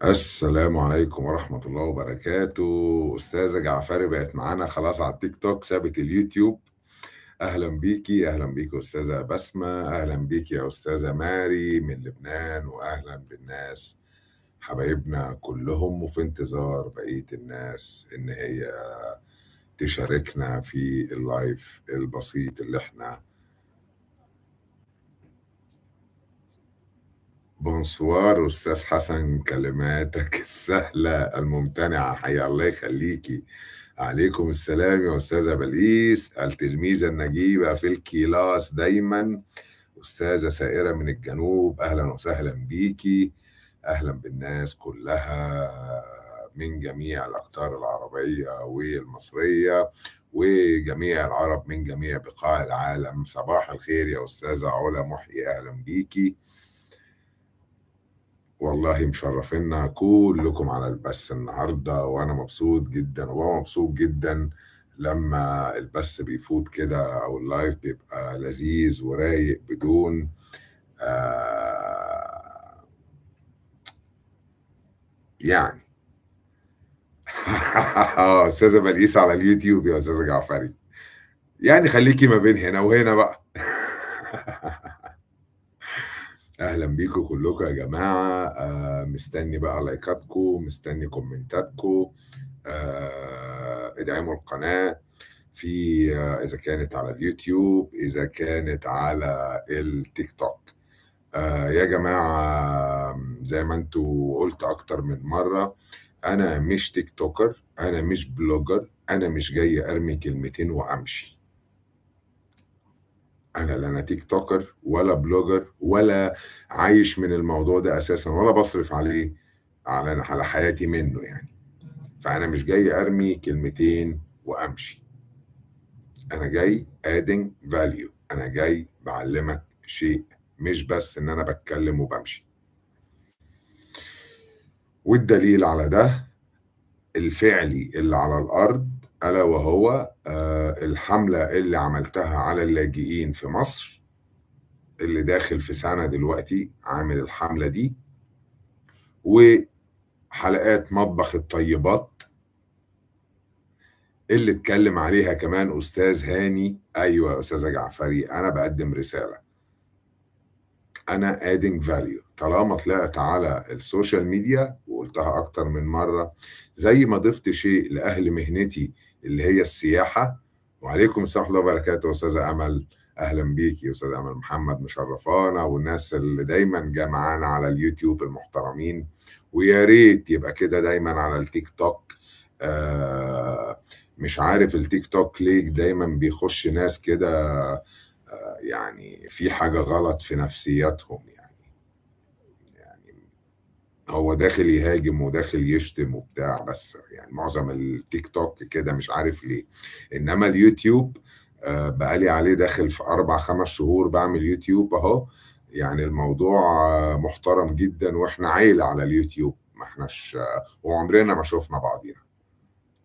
السلام عليكم ورحمة الله وبركاته. أستاذة جعفري بقت معانا خلاص على التيك توك، سابت اليوتيوب. أهلا بيكي، أهلا بيكي أستاذة بسمة، أهلا بيكي يا أستاذة ماري من لبنان، وأهلا بالناس حبايبنا كلهم، وفي انتظار بقية الناس إن هي تشاركنا في اللايف البسيط اللي احنا. بونسوار أستاذ حسن، كلماتك السهلة الممتنعة، حيا الله يخليكي. عليكم السلام يا أستاذة بلقيس، التلميذة النجيبة في الكلاس دايما. أستاذة سائرة من الجنوب، أهلا وسهلا بيكي. أهلا بالناس كلها من جميع الأقطار العربية والمصرية، وجميع العرب من جميع بقاع العالم. صباح الخير يا أستاذة علا محيي، أهلا بيكي. والله مشرفينا كلكم على البث النهارده، وانا مبسوط جدا وبابا مبسوط جدا لما البث بيفوت كده، او اللايف بيبقى لذيذ ورايق بدون آه يعني. استاذه بلقيس على اليوتيوب يا استاذه جعفري، يعني خليكي ما بين هنا وهنا بقى. اهلا بيكم كلكم يا جماعه. مستني بقى لايكاتكم، مستني كومنتاتكم. ادعموا القناه في اذا كانت على اليوتيوب، اذا كانت على التيك توك. يا جماعه، زي ما انتوا قلت اكتر من مره، انا مش تيك توكر، انا مش بلوجر، انا مش جاي ارمي كلمتين وامشي. انا لا انا تيك توكر ولا بلوجر ولا عايش من الموضوع ده اساسا، ولا بصرف عليه على حياتي منه يعني. فانا مش جاي ارمي كلمتين وامشي، انا جاي adding value، انا جاي بعلمك شيء، مش بس ان انا بتكلم وبمشي. والدليل على ده الفعلي اللي على الارض، الا وهو الحملة اللي عملتها على اللاجئين في مصر، اللي داخل في سنة دلوقتي عامل الحملة دي، وحلقات مطبخ الطيبات اللي اتكلم عليها كمان أستاذ هاني. أيوة يا أستاذة جعفري، أنا بقدم رسالة، أنا adding value. طالما طلعت على السوشيال ميديا وقلتها أكتر من مرة، زي ما ضفت شيء لأهل مهنتي اللي هي السياحة. وعليكم السلام ورحمة الله وبركاته أستاذة أمل، أهلا بيكي يا أستاذة أمل محمد، مشرفانا، والناس اللي دايما جا معانا على اليوتيوب المحترمين، ويا ريت يبقى كده دايما على التيك توك. مش عارف التيك توك ليه دايما بيخش ناس كده، يعني في حاجة غلط في نفسياتهم يعني هو داخل يهاجم وداخل يشتم وبتاع، بس يعني معظم التيك توك كده مش عارف ليه. انما اليوتيوب بقالي عليه داخل في 4 5 شهور بعمل يوتيوب اهو. يعني الموضوع محترم جدا، واحنا عيلة على اليوتيوب، ما احناش وعمرنا ما شفنا بعضينا.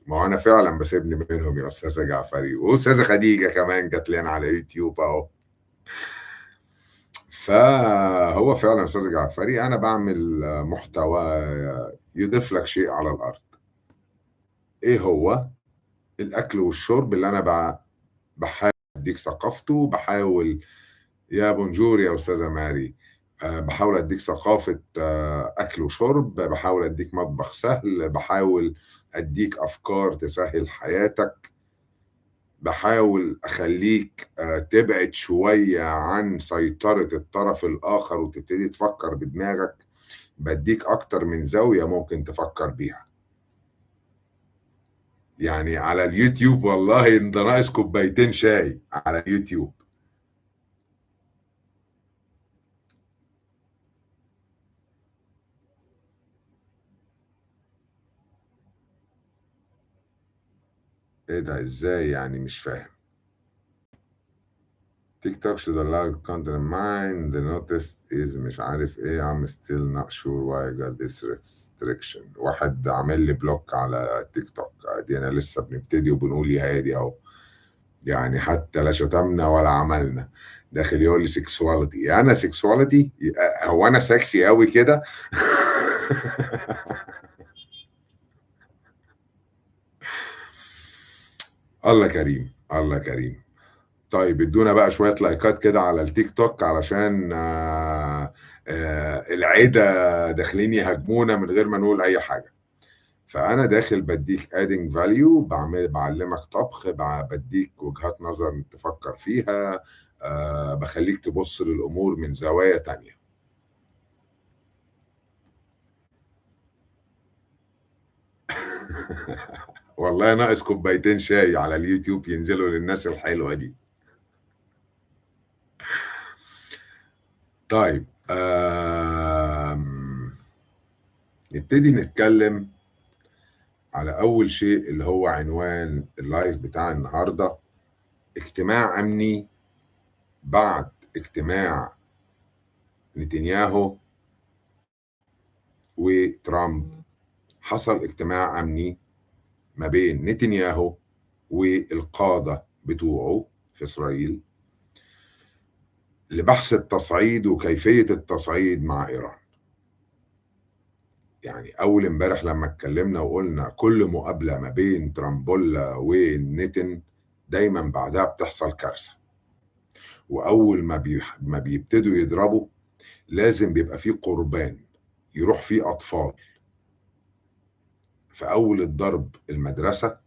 ما هو انا فعلا بسيبني منهم يا استاذة جعفري، واستاذة خديجة كمان جات لنا على يوتيوب اهو. فهو فعلا استاذ جعفري انا بعمل محتوى يضيف لك شيء على الارض. ايه هو؟ الاكل والشرب اللي انا بحاول اديك ثقافته، بحاول. يا بونجور يا استاذه ماري. بحاول اديك ثقافه اكل وشرب، بحاول اديك مطبخ سهل، بحاول اديك افكار تسهل حياتك، بحاول اخليك تبعد شويه عن سيطره الطرف الاخر وتبتدي تفكر بدماغك. بديك اكتر من زاوية ممكن تفكر بيها. يعني على اليوتيوب والله انت ناقص كوبايتين شاي على اليوتيوب. ايه ده؟ ازاي يعني؟ مش فاهم. تيك توك should allow content in mind. The notice is مش عارف ايه. I'm still not sure why I got this restriction. واحد عامل لي بلوك على تيك توك. دي انا لسه بنبتدي وبنقول يا هادي اهو، يعني حتى لا شتمنا ولا عملنا، داخل يقول لي سيكسواليتي. انا سيكسواليتي؟ هو انا سكسي قوي كده؟ الله كريم، الله كريم. طيب ادونا بقى شوية لايكات كده على التيك توك علشان العيدة داخلين يهاجمونا من غير ما نقول أي حاجة. فأنا داخل بديك adding value، بعلمك طبخ، بديك وجهات نظر تفكر فيها، بخليك تبص للأمور من زوايا تانية. والله ناقص كوبايتين شاي على اليوتيوب ينزلوا للناس الحلوة دي. طيب نبتدي نتكلم على أول شيء اللي هو عنوان اللايف بتاع النهاردة: اجتماع أمني بعد اجتماع نتنياهو وترامب. حصل اجتماع أمني ما بين نتنياهو والقادة بتوعه في إسرائيل لبحث التصعيد وكيفية التصعيد مع إيران. يعني أول امبارح لما اتكلمنا وقلنا كل مقابلة ما بين ترامبولا ونتن دايما بعدها بتحصل كارثة، وأول ما بيبتدوا يضربوا لازم بيبقى فيه قربان يروح فيه أطفال. فأول الضرب المدرسة.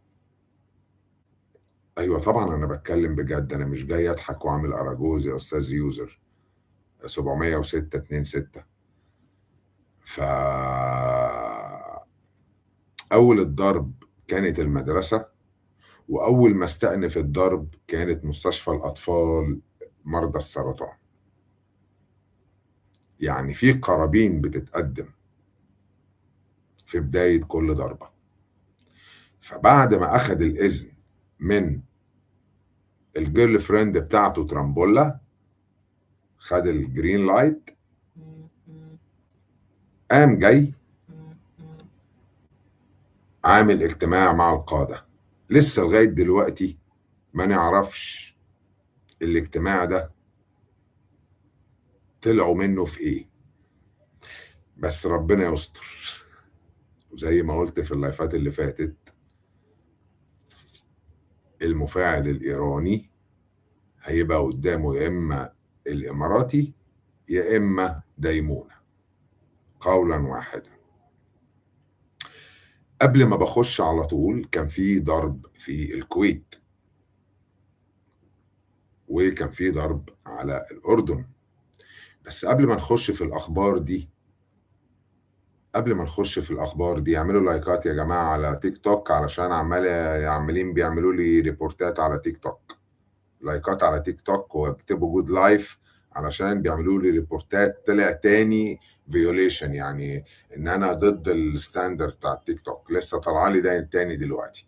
أيوة طبعا أنا بتكلم بجد، أنا مش جاي أضحك وأعمل أراجوز يا أستاذ يوزر 706-26. أول الضرب كانت المدرسة، وأول ما استأنف الضرب كانت مستشفى الأطفال مرضى السرطان. يعني في قرابين بتتقدم في بداية كل ضربة. فبعد ما أخذ الإذن من الجيرل فريند بتاعته ترامبولا، خد الجرين لايت، قام جاي عامل اجتماع مع القادة. لسه لغاية دلوقتي ما نعرفش الاجتماع ده طلعوا منه في ايه، بس ربنا يستر. وزي ما قلت في اللايفات اللي فاتت، المفاعل الإيراني هيبقى قدامه يا إما الإماراتي يا إما ديمونة، قولا واحدا. قبل ما بخش على طول كان في ضرب في الكويت، وكان في ضرب على الأردن. بس قبل ما نخش في الأخبار دي، اعملوا لايكات يا جماعة على تيك توك علشان عمالين بيعملوا لي ريبورتات على تيك توك. لايكات على تيك توك واكتبوا جود لايف علشان بيعملوا لي ريبورتات طلع تاني فيوليشن، يعني ان انا ضد الستاندرد بتاع التيك توك. لسه طالعه لي ده تاني دلوقتي.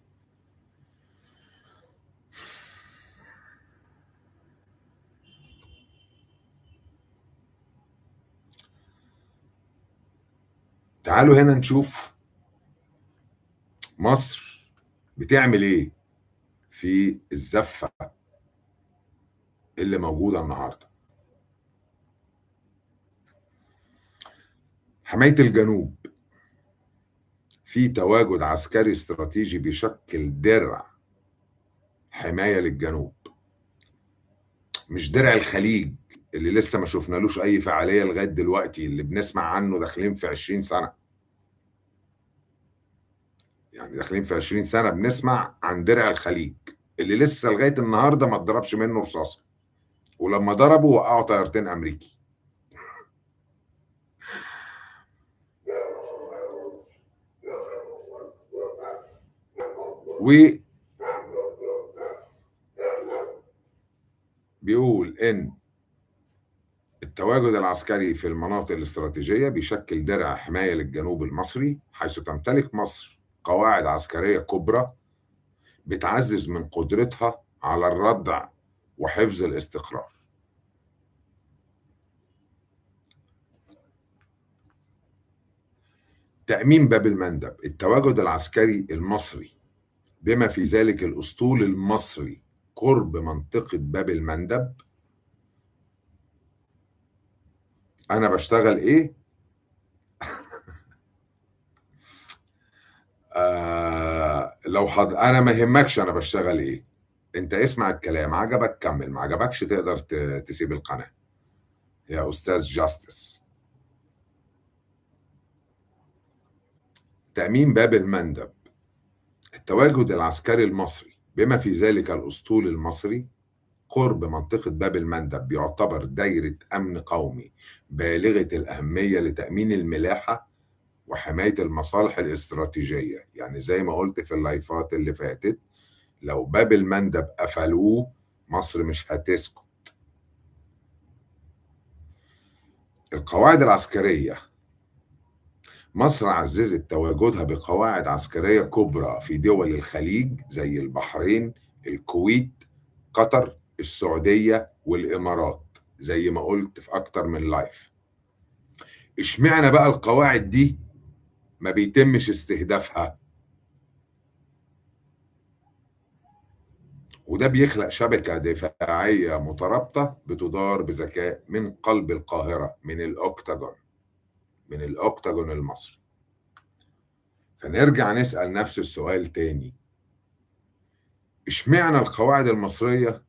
تعالوا هنا نشوف مصر بتعمل ايه في الزفة اللي موجودة النهاردة. حماية الجنوب في تواجد عسكري استراتيجي بيشكل درع حماية للجنوب، مش درع الخليج اللي لسه ما شفنالوش اي فعالية لغاية دلوقتي، اللي بنسمع عنه داخلين في 20 سنة. يعني داخلين في 20 سنة بنسمع عن درع الخليج اللي لسه لغاية النهاردة ما اتضربش منه رصاصة، ولما ضربوا وقعوا طيارتين أمريكي. وبيقول إن التواجد العسكري في المناطق الاستراتيجية بيشكل درع حماية للجنوب المصري، حيث تمتلك مصر قواعد عسكرية كبرى بتعزز من قدرتها على الردع وحفظ الاستقرار. تأمين باب المندب: التواجد العسكري المصري بما في ذلك الأسطول المصري قرب منطقة باب المندب. أنا بشتغل إيه؟ لو أنا ما يهمكش أنا بشتغل إيه. أنت اسمع الكلام، عجبك كمل، ما عجبكش تقدر تسيب القناة يا أستاذ جاستس. تأمين باب المندب: التواجد العسكري المصري بما في ذلك الأسطول المصري قرب منطقة باب المندب يعتبر دايرة أمن قومي بالغة الأهمية لتأمين الملاحة وحماية المصالح الاستراتيجية. يعني زي ما قلت في اللايفات اللي فاتت، لو باب المندب قفلوه مصر مش هتسكت. القواعد العسكرية: مصر عززت تواجدها بقواعد عسكرية كبرى في دول الخليج زي البحرين، الكويت، قطر، السعودية والإمارات، زي ما قلت في أكتر من لايف. اشمعنى بقى القواعد دي ما بيتمش استهدافها؟ وده بيخلق شبكة دفاعية مترابطة بتدار بذكاء من قلب القاهرة، من الأوكتاجون المصري. فنرجع نسأل نفس السؤال تاني: اشمعنى القواعد المصرية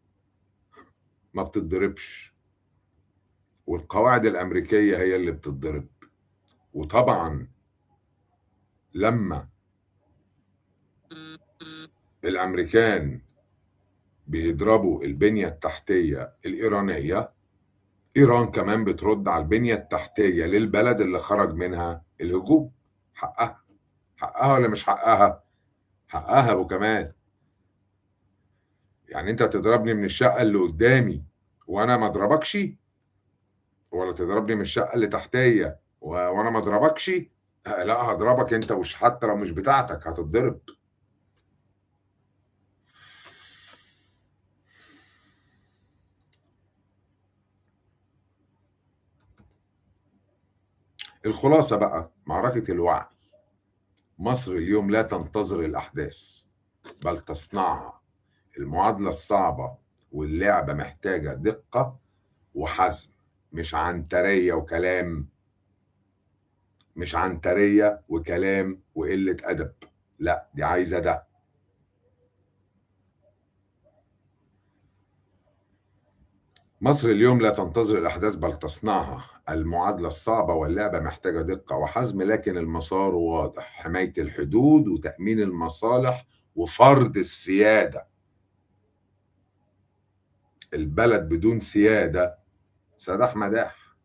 ما بتتضربش والقواعد الأمريكية هي اللي بتتضرب؟ وطبعا لما الأمريكان بيضربوا البنية التحتية الإيرانية، إيران كمان بترد على البنية التحتية للبلد اللي خرج منها الهجوم. حقها، حقها ولا مش حقها؟ حقها أبو كمال. يعني أنت تضربني من الشقة اللي قدامي وأنا ما أضربكش، ولا تضربني من الشقة اللي تحتية وأنا ما أضربكش؟ لا، هضربك أنت، وش حتى لو مش بتاعتك هتتضرب. الخلاصة بقى: معركة الوعي. مصر اليوم لا تنتظر الأحداث بل تصنعها. المعادلة الصعبة واللعبة محتاجة دقة وحزم، مش عنترية وكلام، مش عنترية وكلام وقلة أدب. لا، دي عايزة ده. مصر اليوم لا تنتظر الأحداث بل تصنعها. المعادلة الصعبة واللعبة محتاجة دقة وحزم، لكن المسار واضح: حماية الحدود وتأمين المصالح وفرض السيادة. البلد بدون سيادة سداح مداح،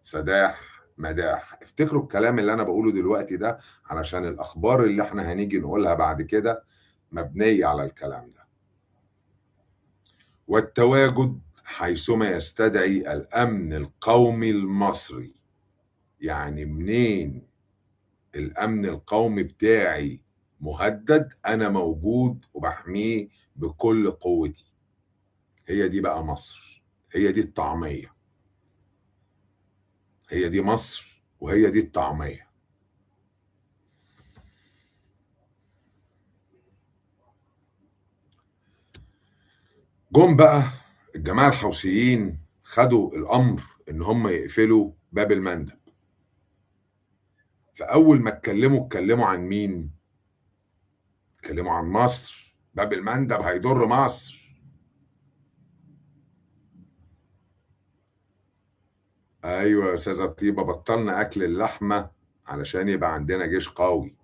سداح مداح. افتكروا الكلام اللي انا بقوله دلوقتي ده علشان الاخبار اللي احنا هنيجي نقولها بعد كده مبنية على الكلام ده. والتواجد حيثما يستدعي الامن القومي المصري. يعني منين الامن القومي بتاعي مهدد، انا موجود وبحميه بكل قوتي. هي دي بقى مصر، هي دي الطعمية، هي دي مصر وهي دي الطعمية. جم بقى الجماعة الحوثيين خدوا الأمر إن هم يقفلوا باب المندب. فأول ما اتكلموا عن مين؟ اتكلموا عن مصر. باب المندب هيضر مصر. أيوة يا أستاذة طيبة، بطلنا أكل اللحمة علشان يبقى عندنا جيش قوي.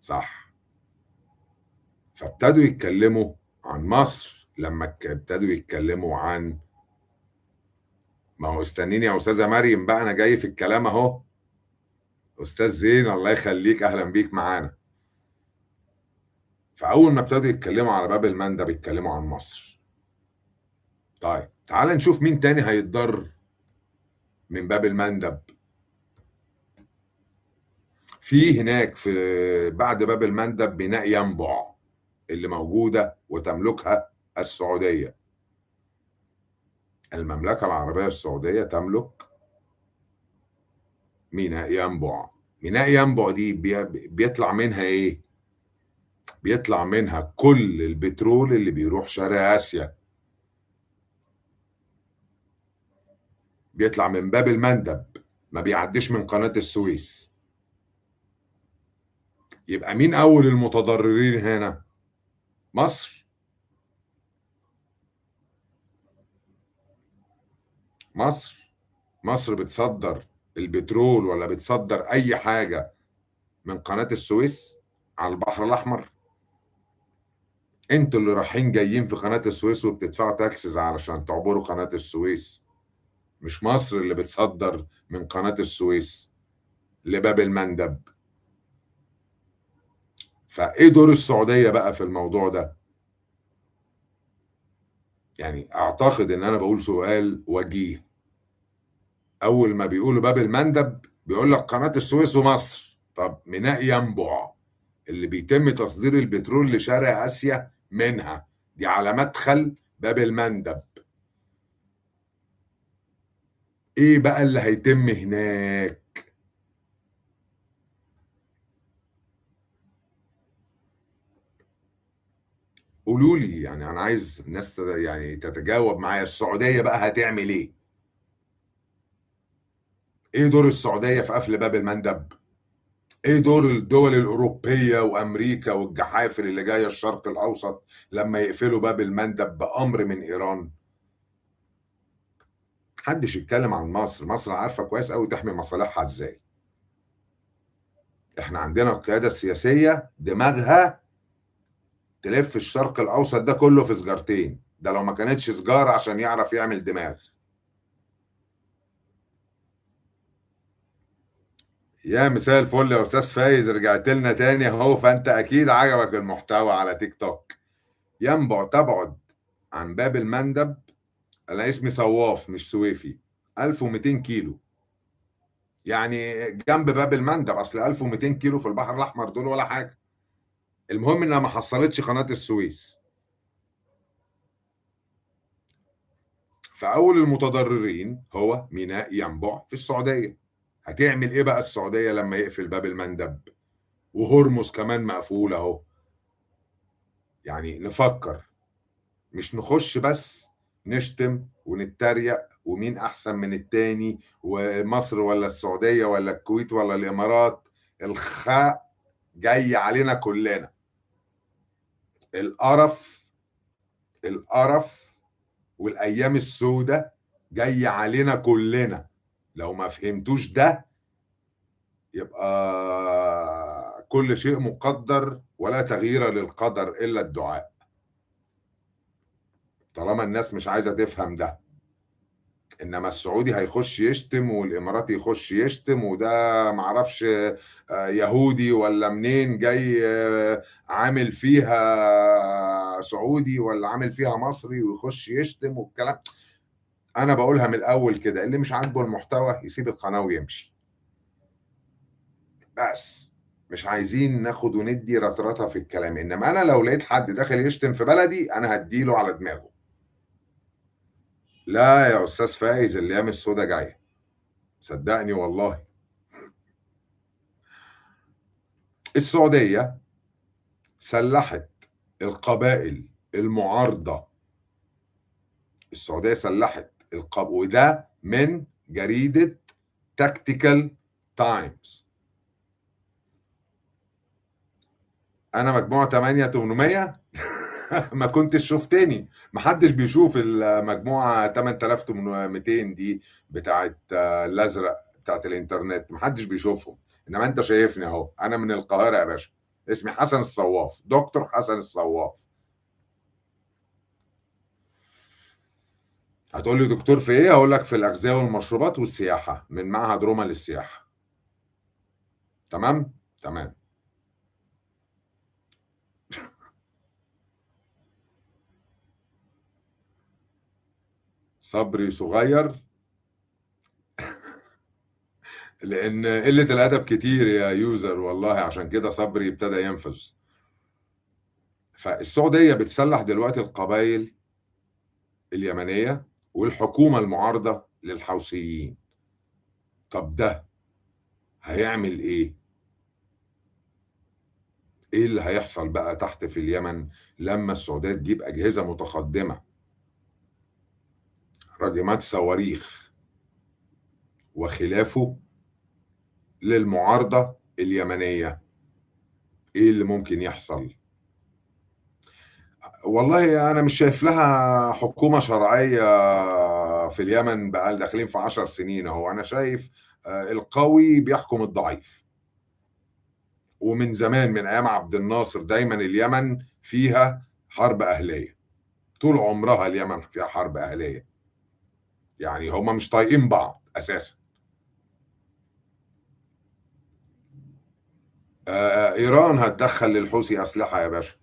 صح. فابتدوا يتكلموا عن مصر لما ابتدوا يتكلموا عن، ما هو استنيني يا أستاذة مريم بقى، أنا جاي في الكلام أهو. أستاذ زين الله يخليك، أهلا بيك معانا. فأول ما ابتدوا يتكلموا على باب المندب يتكلموا عن مصر. طيب تعال نشوف مين تاني هيتضر من باب المندب. في هناك بعد باب المندب ميناء ينبع اللي موجودة وتملكها السعودية. المملكة العربية السعودية تملك ميناء ينبع. ميناء ينبع دي بيطلع منها ايه؟ بيطلع منها كل البترول اللي بيروح شرق آسيا، بيطلع من باب المندب، ما بيعديش من قناة السويس. يبقى مين أول المتضررين هنا؟ مصر. مصر. مصر بتصدر البترول ولا بتصدر أي حاجة من قناة السويس على البحر الأحمر؟ انتوا اللي رايحين جايين في قناة السويس وبتدفعوا تاكسز علشان تعبروا قناة السويس، مش مصر اللي بتصدر من قناة السويس لباب المندب. فايه دور السعودية بقى في الموضوع ده؟ يعني اعتقد ان انا بقول سؤال وجيه. اول ما بيقولوا باب المندب بيقول لك قناة السويس ومصر. طب ميناء ينبع اللي بيتم تصدير البترول لشرق اسيا منها، دي على مدخل باب المندب، ايه بقى اللي هيتم هناك؟ قولوا لي، يعني انا عايز الناس يعني تتجاوب معايا. السعوديه بقى هتعمل ايه؟ ايه دور السعوديه في قفل باب المندب؟ ايه دور الدول الاوروبيه وامريكا والجحافل اللي جايه الشرق الاوسط لما يقفلوا باب المندب بامر من ايران؟ محدش يتكلم عن مصر. مصر عارفه كويس قوي تحمي مصالحها ازاي. احنا عندنا القياده السياسيه دماغها تلف الشرق الاوسط ده كله في سجارتين، ده لو ما كانتش سجاره عشان يعرف يعمل دماغ. يا مساء الفل يا استاذ فايز، رجعت لنا تاني اهو. فانت اكيد عجبك المحتوى على تيك توك. ينبع تبعد عن باب المندب، انا اسمي صواف مش سويفي، 1200 كيلو. يعني جنب باب المندب، اصل 1200 كيلو في البحر الاحمر دول ولا حاجه. المهم انها ما حصلتش قناه السويس. فاول المتضررين هو ميناء ينبع في السعوديه. هتعمل ايه بقى السعوديه لما يقفل باب المندب وهرمز كمان مقفول اهو؟ يعني نفكر، مش نخش بس نشتم ونتريق ومين احسن من التاني ومصر ولا السعودية ولا الكويت ولا الامارات. الخاء جاي علينا كلنا. القرف، القرف والايام السوداء جاي علينا كلنا. لو ما فهمتوش ده يبقى كل شيء مقدر ولا تغيير للقدر الا الدعاء. طالما الناس مش عايزة تفهم ده، انما السعودي هيخش يشتم والاماراتي يخش يشتم وده معرفش يهودي ولا منين جاي عامل فيها سعودي ولا عامل فيها مصري ويخش يشتم والكلام. انا بقولها من الاول كده، اللي مش عاجبه المحتوى يسيب القناة ويمشي. بس مش عايزين ناخد وندي رطرطة في الكلام. انما انا لو لقيت حد داخل يشتم في بلدي انا هديله على دماغه. لا يا استاذ فايز، الايام السوداء جايه، صدقني والله. السعودية سلحت القبائل المعارضة. السعودية سلحت وده من جريدة تكتيكال تايمز. أنا مجموعة 8800 ما كنتش شفتني. محدش بيشوف المجموعة 8200 دي بتاعت الأزرق بتاعت الإنترنت، محدش بيشوفهم. إنما أنت شايفني أهو، أنا من القاهرة يا باشا. اسمي حسن الصواف، دكتور حسن الصواف. هتقول لي دكتور في ايه؟ هقول لك في الاغذيه والمشروبات والسياحه من معهد روما للسياحه. تمام. تمام. صبري صغير لان قله الادب كتير يا يوزر، والله عشان كده صبري ابتدى ينفذ. فالسعودية بتسلح دلوقتي القبائل اليمنية والحكومة المعارضة للحوثيين. طب ده هيعمل ايه؟ ايه اللي هيحصل بقى تحت في اليمن لما السعودية تجيب أجهزة متقدمة، راجمات صواريخ وخلافه للمعارضة اليمنية؟ ايه اللي ممكن يحصل؟ والله انا مش شايف لها حكومة شرعية في اليمن، بقى داخلين في 10 سنين اهو. انا شايف القوي بيحكم الضعيف، ومن زمان من ايام عبد الناصر دايما اليمن فيها حرب اهلية. طول عمرها اليمن فيها حرب اهلية، يعني هما مش طايقين بعض اساسا. ايران هتدخل للحوثي اسلحة يا باشا.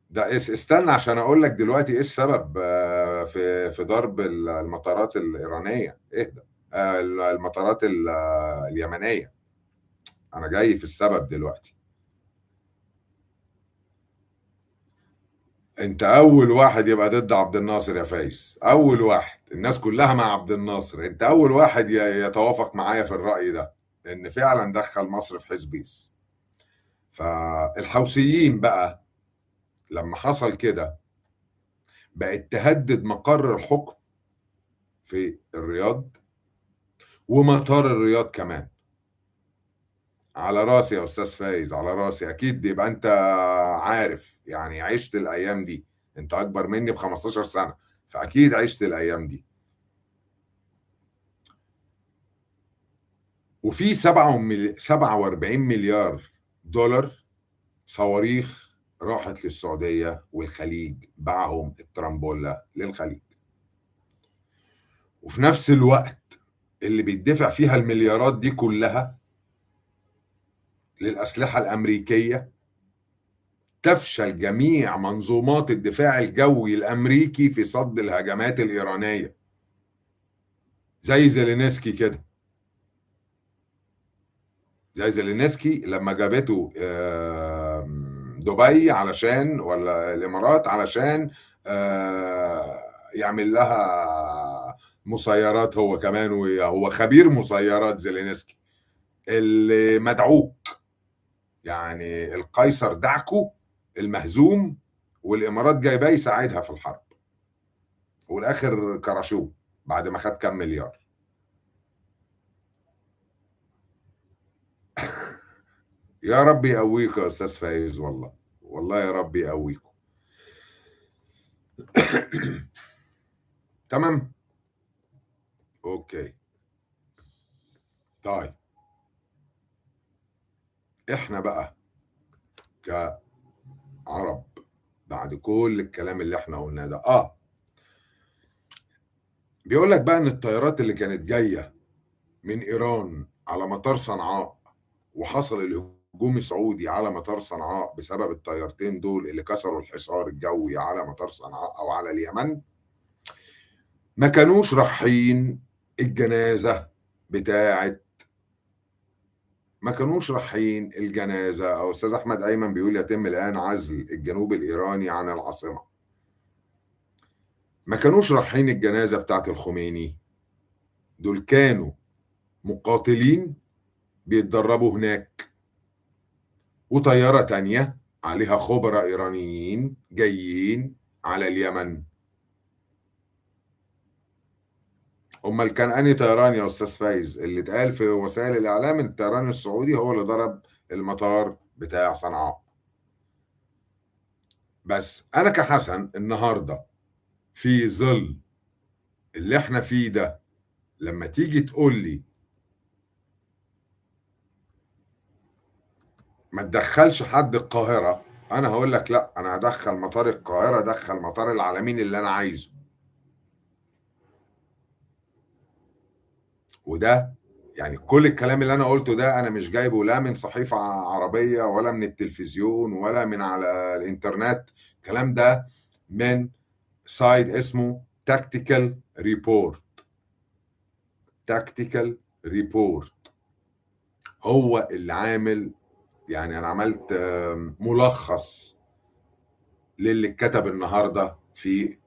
ده استنى عشان اقول لك دلوقتي ايه السبب في ضرب المطارات الايرانيه. اهدى. المطارات اليمنيه. انا جاي في السبب دلوقتي. انت اول واحد يبقى ضد عبد الناصر يا فايز، اول واحد. الناس كلها مع عبد الناصر، انت اول واحد يتوافق معايا في الرأي ده، ان فعلا دخل مصر في حزبيس. فالحوثيين بقى لما حصل كده بقت تهدد مقر الحكم في الرياض ومطار الرياض كمان. على راسي يا استاذ فايز، على راسي اكيد. يبقى انت عارف يعني، عشت الايام دي. انت اكبر مني ب 15 سنه، فاكيد عشت الايام دي. وفي 47 مليار دولار صواريخ راحت للسعوديه والخليج، باعهم الترامبولا للخليج. وفي نفس الوقت اللي بيدفع فيها المليارات دي كلها للاسلحه الامريكيه، تفشل جميع منظومات الدفاع الجوي الامريكي في صد الهجمات الايرانيه. زي زيلينسكي كده. زي زيلينسكي لما جابته دبي علشان، ولا الامارات علشان يعمل لها مسيرات هو كمان، وهو خبير مسيرات زيلينسكي اللي مدعوك. يعني القيصر دعكو المهزوم، والامارات جايباه يساعدها في الحرب، والاخر كرشوه بعد ما خد كام مليار. يا رب يقويك يا استاذ فايز، والله والله يا رب يقويكم. تمام. اوكي. طيب احنا بقى كعرب، بعد كل الكلام اللي احنا قلناه ده، بيقول لك بقى ان الطيارات اللي كانت جايه من ايران على مطار صنعاء، وحصل الهجوم السعودي على مطار صنعاء بسبب الطيارتين دول اللي كسروا الحصار الجوي على مطار صنعاء او على اليمن، ما كانوش رايحين الجنازه بتاعه. ما كانوش رايحين الجنازه، او استاذ احمد ايمن بيقول يتم الان عزل الجنوب الايراني عن العاصمه. ما كانوش رايحين الجنازه بتاعه الخميني. دول كانوا مقاتلين بيتدربوا هناك، وطياره تانيه عليها خبراء ايرانيين جايين على اليمن. امال كان انهي طيران يا استاذ فايز؟ اللي اتقال في وسائل الاعلام ان الطيران السعودي هو اللي ضرب المطار بتاع صنعاء. بس انا كحسن النهارده في ظل اللي احنا فيه ده، لما تيجي تقول لي ما تدخلش حد القاهره، انا هقول لك لا، انا هدخل مطار القاهره، ادخل مطار العالمين اللي انا عايزه. وده يعني كل الكلام اللي انا قلته ده انا مش جايبه لا من صحيفة عربية ولا من التلفزيون ولا من على الانترنت. الكلام ده من سايت اسمه تاكتيكال ريبورت. تاكتيكال ريبورت هو اللي عامل. يعني انا عملت ملخص للي اتكتب النهارده في